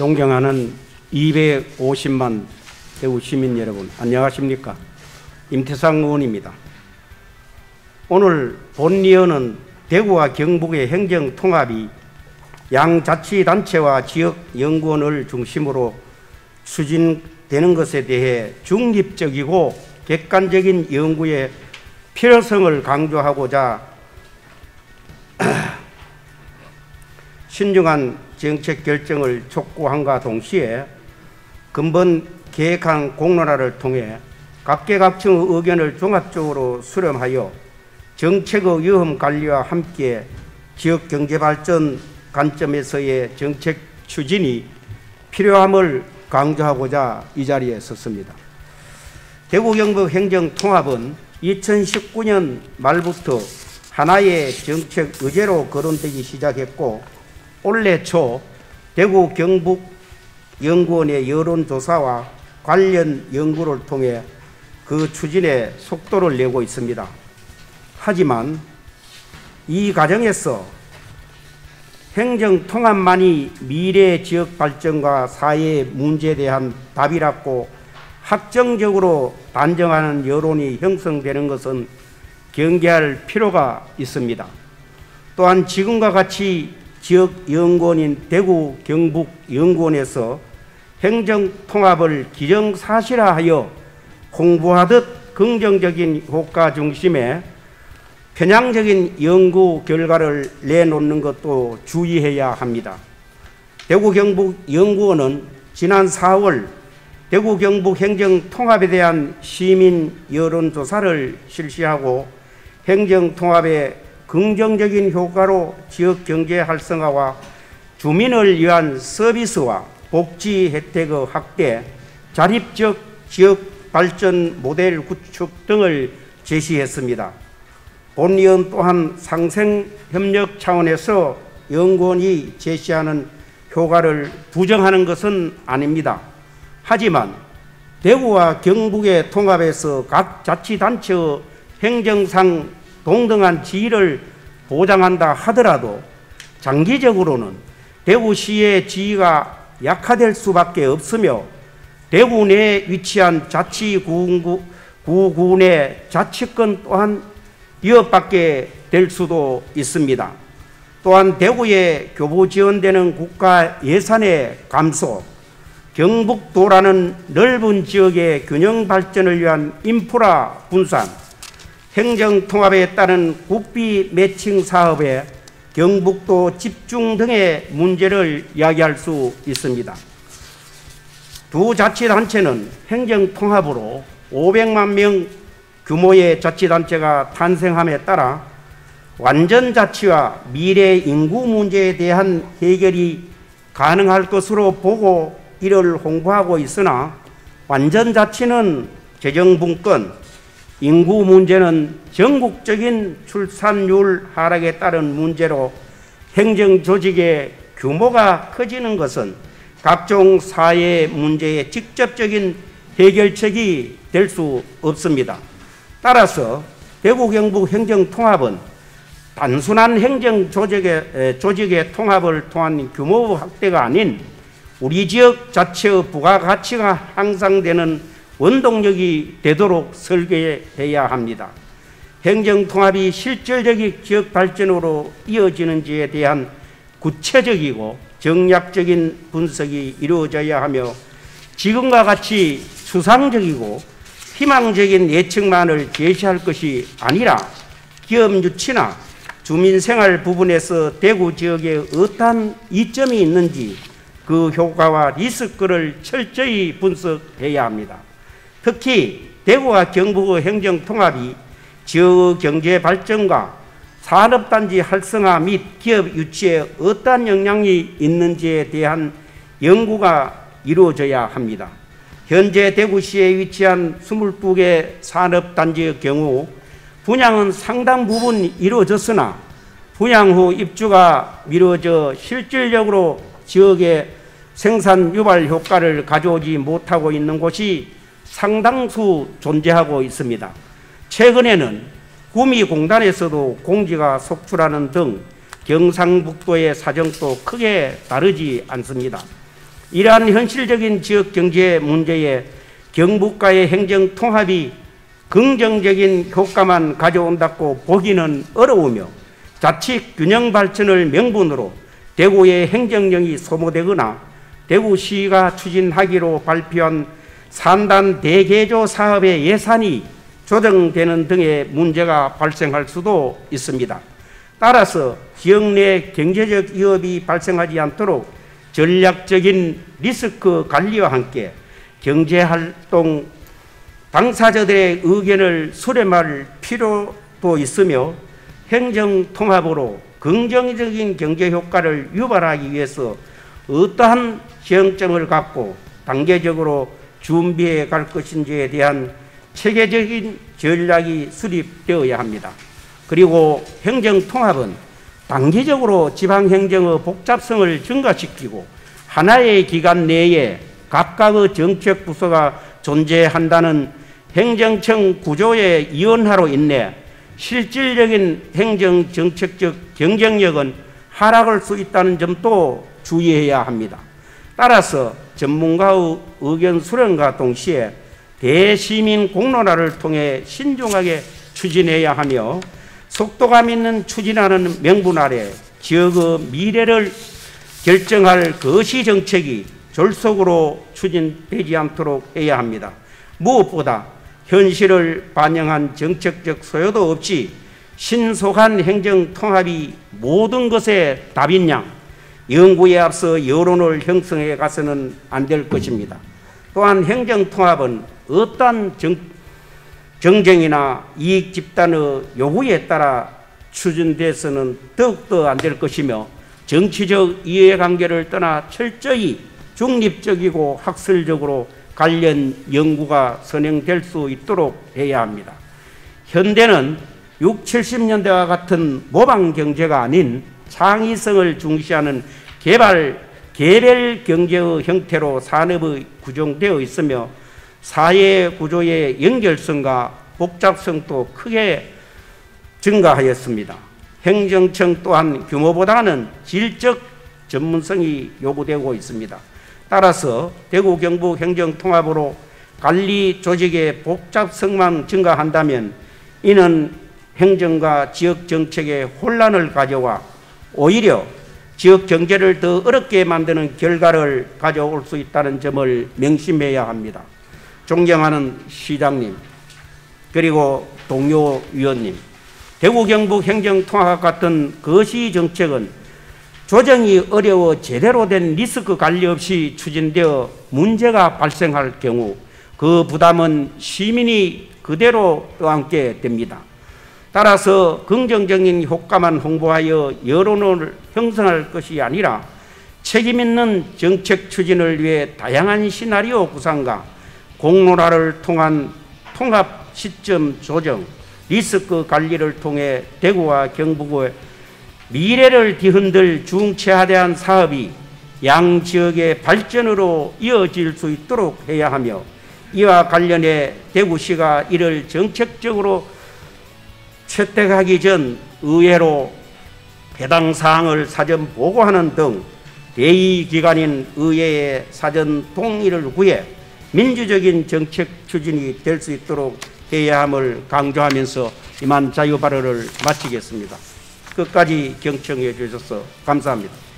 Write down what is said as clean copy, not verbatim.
존경하는 250만 대구 시민 여러분, 안녕하십니까? 임태상 의원입니다. 오늘 본의원은 대구와 경북의 행정통합이 양자치단체와 지역연구원을 중심으로 추진되는 것에 대해 중립적이고 객관적인 연구의 필요성을 강조하고자 신중한 정책 결정을 촉구함과 동시에 근본 계획한 공론화를 통해 각계각층의 의견을 종합적으로 수렴하여 정책의 위험 관리와 함께 지역 경제 발전 관점에서의 정책 추진이 필요함을 강조하고자 이 자리에 섰습니다. 대구 경북 행정통합은 2019년 말부터 하나의 정책 의제로 거론되기 시작했고, 올해 초 대구 경북 연구원의 여론조사와 관련 연구를 통해 그 추진에 속도를 내고 있습니다. 하지만 이 과정에서 행정통합만이 미래 지역 발전과 사회의 문제에 대한 답이라고 확정적으로 단정하는 여론이 형성되는 것은 경계할 필요가 있습니다. 또한 지금과 같이 지역연구원인 대구 경북연구원에서 행정통합을 기정사실화하여 홍보하듯 긍정적인 효과 중심의 편향적인 연구 결과를 내놓는 것도 주의해야 합니다. 대구 경북연구원은 지난 4월 대구 경북 행정통합에 대한 시민 여론조사를 실시하고 행정통합의 긍정적인 효과로 지역 경제 활성화와 주민을 위한 서비스와 복지 혜택의 확대, 자립적 지역 발전 모델 구축 등을 제시했습니다. 본의원 또한 상생협력 차원에서 연구원이 제시하는 효과를 부정하는 것은 아닙니다. 하지만 대구와 경북의 통합에서 각 자치단체의 행정상 동등한 지위를 보장한다 하더라도 장기적으로는 대구시의 지위가 약화될 수밖에 없으며 대구 내에 위치한 자치구군의 자치권 또한 위협받게 될 수도 있습니다. 또한 대구에 교부 지원되는 국가 예산의 감소, 경북도라는 넓은 지역의 균형 발전을 위한 인프라 분산, 행정통합에 따른 국비 매칭 사업의 경북도 집중 등의 문제를 이야기할 수 있습니다. 두 자치단체는 행정통합으로 500만 명 규모의 자치단체가 탄생함에 따라 완전자치와 미래 인구 문제에 대한 해결이 가능할 것으로 보고 이를 홍보하고 있으나, 완전자치는 재정분권, 인구 문제는 전국적인 출산율 하락에 따른 문제로 행정조직의 규모가 커지는 것은 각종 사회 문제의 직접적인 해결책이 될 수 없습니다. 따라서 대구 경북 행정통합은 단순한 행정조직의 통합을 통한 규모 확대가 아닌 우리 지역 자체의 부가가치가 향상되는 원동력이 되도록 설계해야 합니다. 행정통합이 실질적인 지역 발전으로 이어지는지에 대한 구체적이고 정략적인 분석이 이루어져야 하며, 지금과 같이 추상적이고 희망적인 예측만을 제시할 것이 아니라 기업 유치나 주민생활 부분에서 대구 지역에 어떠한 이점이 있는지 그 효과와 리스크를 철저히 분석해야 합니다. 특히 대구와 경북의 행정통합이 지역 경제 발전과 산업단지 활성화 및 기업 유치에 어떠한 영향이 있는지에 대한 연구가 이루어져야 합니다. 현재 대구시에 위치한 22개 산업단지의 경우 분양은 상당 부분 이루어졌으나 분양 후 입주가 미뤄져 실질적으로 지역의 생산 유발 효과를 가져오지 못하고 있는 곳이 상당수 존재하고 있습니다. 최근에는 구미공단에서도 공지가 속출하는 등 경상북도의 사정도 크게 다르지 않습니다. 이러한 현실적인 지역 경제 문제에 경북과의 행정 통합이 긍정적인 효과만 가져온다고 보기는 어려우며 자칫 균형 발전을 명분으로 대구의 행정력이 소모되거나 대구시가 추진하기로 발표한 산단 대개조 사업의 예산이 조정되는 등의 문제가 발생할 수도 있습니다. 따라서 지역 내 경제적 위협이 발생하지 않도록 전략적인 리스크 관리와 함께 경제활동 당사자들의 의견을 수렴할 필요도 있으며 행정통합으로 긍정적인 경제효과를 유발하기 위해서 어떠한 지형점을 갖고 단계적으로 준비해 갈 것인지에 대한 체계적인 전략이 수립되어야 합니다. 그리고 행정통합은 단기적으로 지방행정의 복잡성을 증가시키고 하나의 기간 내에 각각의 정책부서가 존재한다는 행정청 구조의 이원화로 인해 실질적인 행정정책적 경쟁력은 하락할 수 있다는 점도 주의해야 합니다. 따라서 전문가의 의견 수렴과 동시에 대시민 공론화를 통해 신중하게 추진해야 하며 속도감 있는 추진하는 명분 아래 지역의 미래를 결정할 거시정책이 졸속으로 추진되지 않도록 해야 합니다. 무엇보다 현실을 반영한 정책적 소요도 없이 신속한 행정통합이 모든 것의 답인 양 연구에 앞서 여론을 형성해 가서는 안 될 것입니다. 또한 행정통합은 어떠한 정쟁이나 이익 집단의 요구에 따라 추진돼서는 더욱더 안 될 것이며 정치적 이해관계를 떠나 철저히 중립적이고 학술적으로 관련 연구가 선행될 수 있도록 해야 합니다. 현대는 60, 70년대와 같은 모방 경제가 아닌 창의성을 중시하는 개별 경제의 형태로 산업이 구성되어 있으며 사회 구조의 연결성과 복잡성도 크게 증가하였습니다. 행정청 또한 규모보다는 질적 전문성이 요구되고 있습니다. 따라서 대구 경북 행정통합으로 관리 조직의 복잡성만 증가한다면 이는 행정과 지역 정책에 혼란을 가져와 오히려 지역 경제를 더 어렵게 만드는 결과를 가져올 수 있다는 점을 명심해야 합니다. 존경하는 시장님, 그리고 동료 위원님, 대구 경북 행정통합 같은 거시 정책은 조정이 어려워 제대로 된 리스크 관리 없이 추진되어 문제가 발생할 경우 그 부담은 시민이 그대로 떠안게 됩니다. 따라서 긍정적인 효과만 홍보하여 여론을 형성할 것이 아니라 책임 있는 정책 추진을 위해 다양한 시나리오 구상과 공론화를 통한 통합 시점 조정, 리스크 관리를 통해 대구와 경북의 미래를 뒤흔들 중차대한 사업이 양 지역의 발전으로 이어질 수 있도록 해야 하며 이와 관련해 대구시가 이를 정책적으로 채택하기 전 의회로 해당 사항을 사전 보고하는 등 대의기관인 의회의 사전 동의를 구해 민주적인 정책 추진이 될 수 있도록 해야 함을 강조하면서 이만 자유 발언을 마치겠습니다. 끝까지 경청해 주셔서 감사합니다.